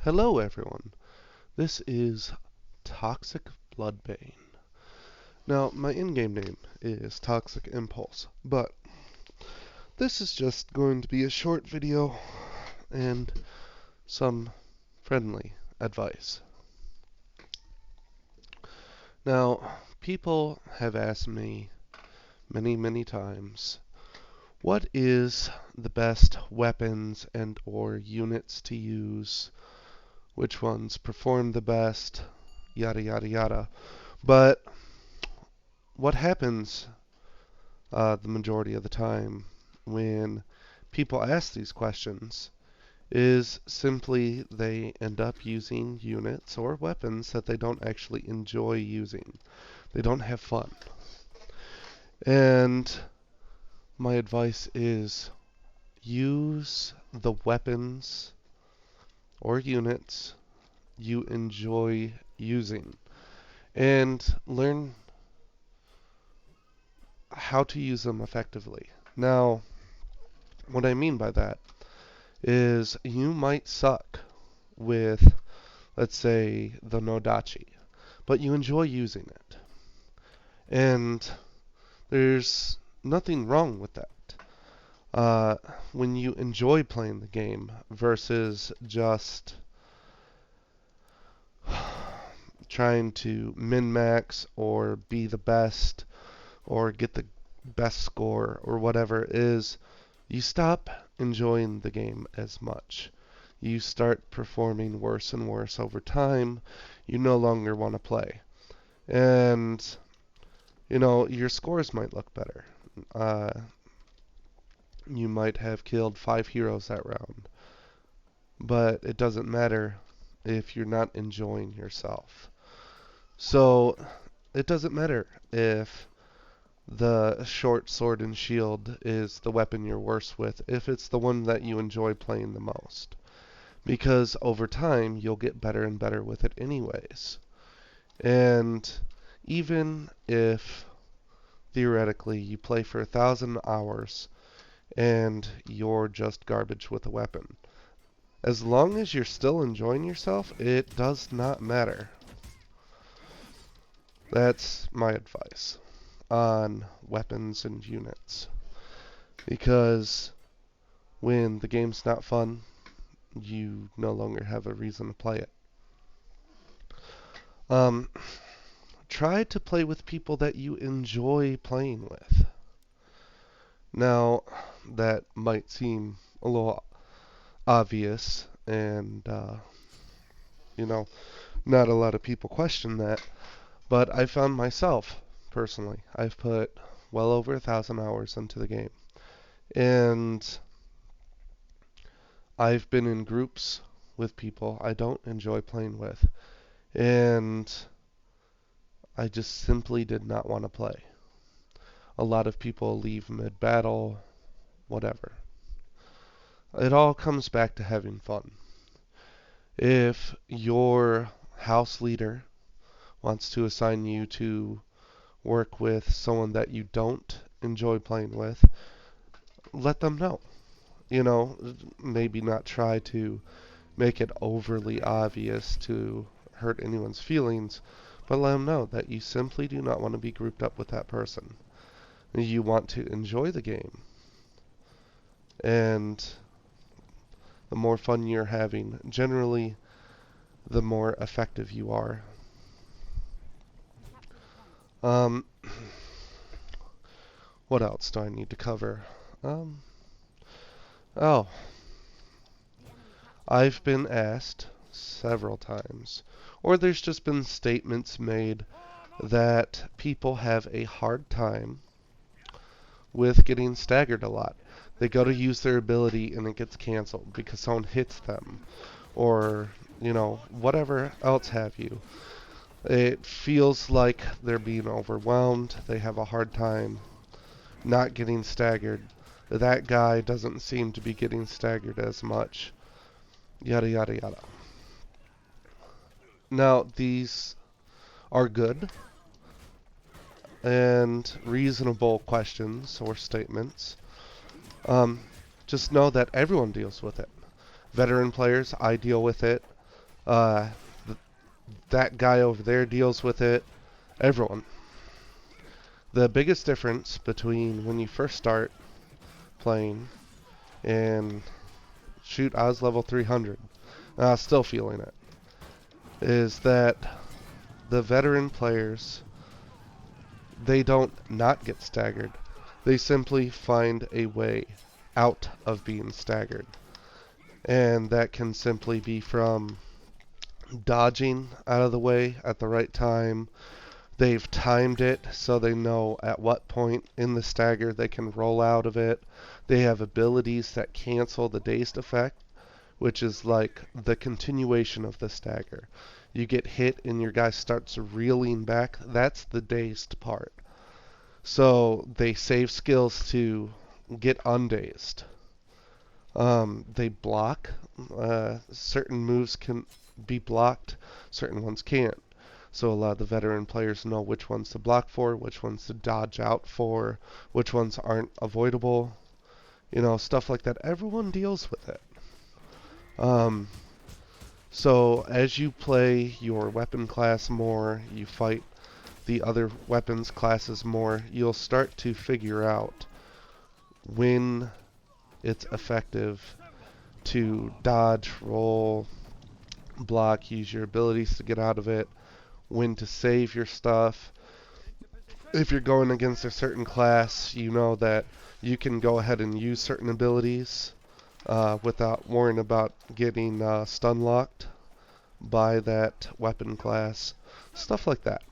Hello everyone, this is Toxic Bloodbane. Now, my in-game name is Toxic Impulse, but this is just going to be a short video and some friendly advice. Now, people have asked me many times, what is the best weapons and or units to use? Which ones perform the best? Yada yada yada. But what happens the majority of the time when people ask these questions is simply they end up using units or weapons that they don't actually enjoy using. They don't have fun. And my advice is use the weapons or units you enjoy using and learn how to use them effectively. Now, what I mean by that is you might suck with, let's say, the Nodachi, but you enjoy using it. And there's nothing wrong with that. When you enjoy playing the game versus just trying to min-max or be the best or get the best score or whatever it is, you stop enjoying the game as much. You start performing worse and worse over time. You no longer want to play. And, your scores might look better. You might have killed 5 heroes that round. But it doesn't matter if you're not enjoying yourself. So, it doesn't matter if the short sword and shield is the weapon you're worse with if it's the one that you enjoy playing the most. Because over time, you'll get better and better with it anyways. And even if theoretically you play for 1,000 hours and you're just garbage with a weapon, as long as you're still enjoying yourself, it does not matter. That's my advice on weapons and units. Because when the game's not fun, you no longer have a reason to play it. Try to play with people that you enjoy playing with. Now, that might seem a little obvious, and, not a lot of people question that, but I found myself, personally, I've put well over 1,000 hours into the game. And I've been in groups with people I don't enjoy playing with. And I just simply did not want to play. A lot of people leave mid-battle, whatever. It all comes back to having fun. If your house leader wants to assign you to work with someone that you don't enjoy playing with, let them know. Maybe not try to make it overly obvious to hurt anyone's feelings, but let them know that you simply do not want to be grouped up with that person. You want to enjoy the game. And the more fun you're having, generally, the more effective you are. What else do I need to cover? I've been asked several times, or there's just been statements made that people have a hard time with getting staggered a lot. They go to use their ability and it gets canceled because someone hits them, or, whatever else have you. It feels like they're being overwhelmed. They have a hard time not getting staggered. That guy doesn't seem to be getting staggered as much. Yada yada yada. Now, these are good and reasonable questions or statements. Just know that everyone deals with it. Veteran players, I deal with it. Uh, th- that guy over there deals with it. Everyone. The biggest difference between when you first start playing and shoot, I was level 300. Still feeling it. Is that the veteran players, they don't not get staggered. They simply find a way out of being staggered. And that can simply be from dodging out of the way at the right time. They've timed it so they know at what point in the stagger they can roll out of it. They have abilities that cancel the dazed effect, which is like the continuation of the stagger. You get hit and your guy starts reeling back. That's the dazed part. So they save skills to get undazed. They block. Certain moves can be blocked, certain ones can't. So a lot of the veteran players know which ones to block for, which ones to dodge out for, which ones aren't avoidable. Stuff like that. Everyone deals with it. Um, so as you play your weapon class more, you fight the other weapons classes more, you'll start to figure out when it's effective to dodge, roll, block, use your abilities to get out of it, when to save your stuff. If you're going against a certain class, you know that you can go ahead and use certain abilities without worrying about getting stun locked by that weapon class. Stuff like that.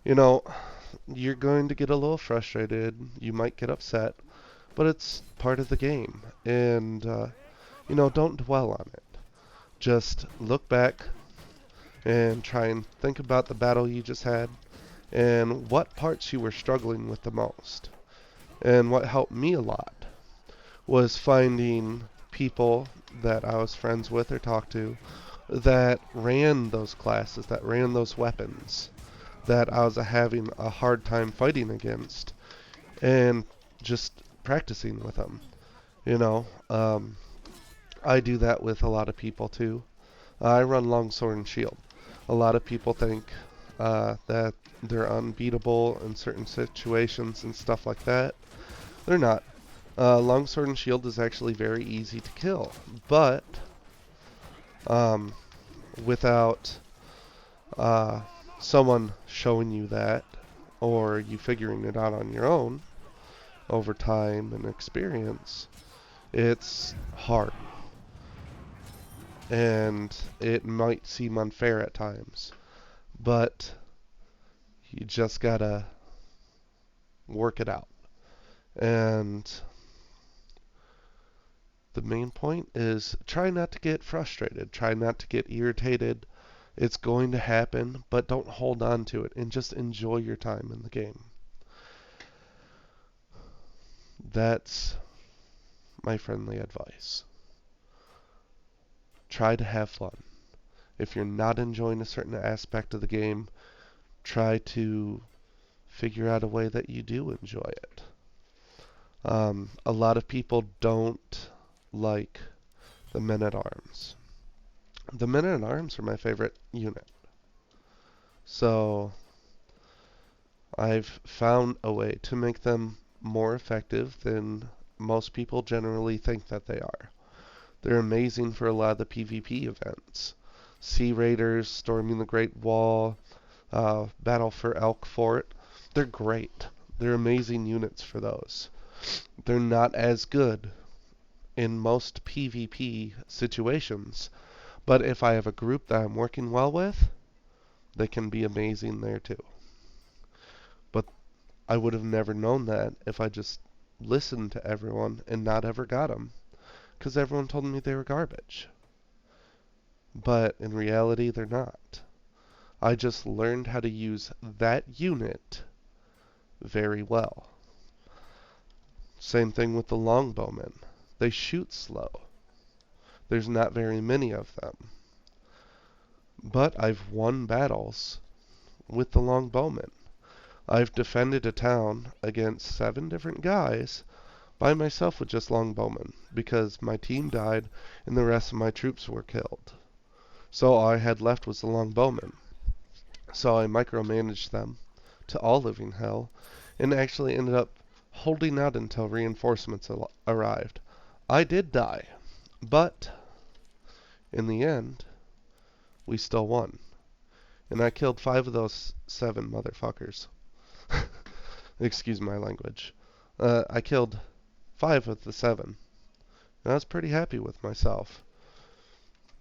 You know, you're going to get a little frustrated. You might get upset, but it's part of the game. And, don't dwell on it. Just look back and try and think about the battle you just had and what parts you were struggling with the most. And what helped me a lot was finding people that I was friends with or talked to that ran those classes, that ran those weapons, that I was having a hard time fighting against, and just practicing with them. You know, um, I do that with a lot of people too. I run longsword and shield. A lot of people think that they're unbeatable in certain situations and stuff like that. They're not. Longsword and shield is actually very easy to kill, but um, without uh, someone showing you that, or you figuring it out on your own over time and experience, it's hard. And it might seem unfair at times, but you just gotta work it out. And the main point is try not to get frustrated, try not to get irritated. It's going to happen, but don't hold on to it and just enjoy your time in the game. That's my friendly advice. Try to have fun. If you're not enjoying a certain aspect of the game, try to figure out a way that you do enjoy it. A lot of people don't like the men-at-arms. The men-at-arms are my favorite unit. So I've found a way to make them more effective than most people generally think that they are. They're amazing for a lot of the PvP events. Sea Raiders, Storming the Great Wall, Battle for Elk Fort. They're great. They're amazing units for those. They're not as good in most PvP situations, but if I have a group that I'm working well with, they can be amazing there too. But I would have never known that if I just listened to everyone and not ever got them, because everyone told me they were garbage. But in reality, they're not. I just learned how to use that unit very well. Same thing with the longbowmen. They shoot slow. There's not very many of them. But I've won battles with the longbowmen. I've defended a town against 7 different guys by myself with just longbowmen because my team died and the rest of my troops were killed. So all I had left was the longbowmen. So I micromanaged them to all living hell, and actually ended up holding out until reinforcements arrived. I did die, but in the end, we still won. And I killed 5 of those 7 motherfuckers. Excuse my language. I killed 5 of the 7. And I was pretty happy with myself.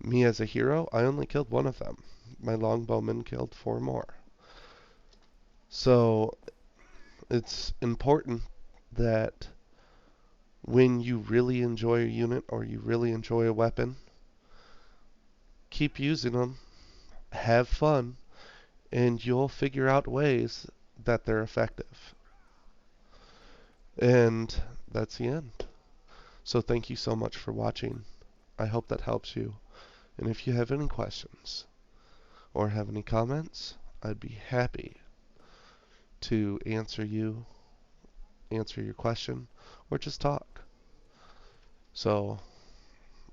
Me as a hero, I only killed 1 of them. My longbowman killed 4 more. So it's important that when you really enjoy a unit or you really enjoy a weapon, keep using them, have fun, and you'll figure out ways that they're effective. And that's the end. So thank you so much for watching. I hope that helps you. And if you have any questions or have any comments, I'd be happy to answer your question, or just talk. So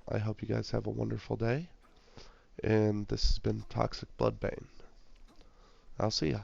I hope you guys have a wonderful day. And this has been Toxic Bloodbane. I'll see ya.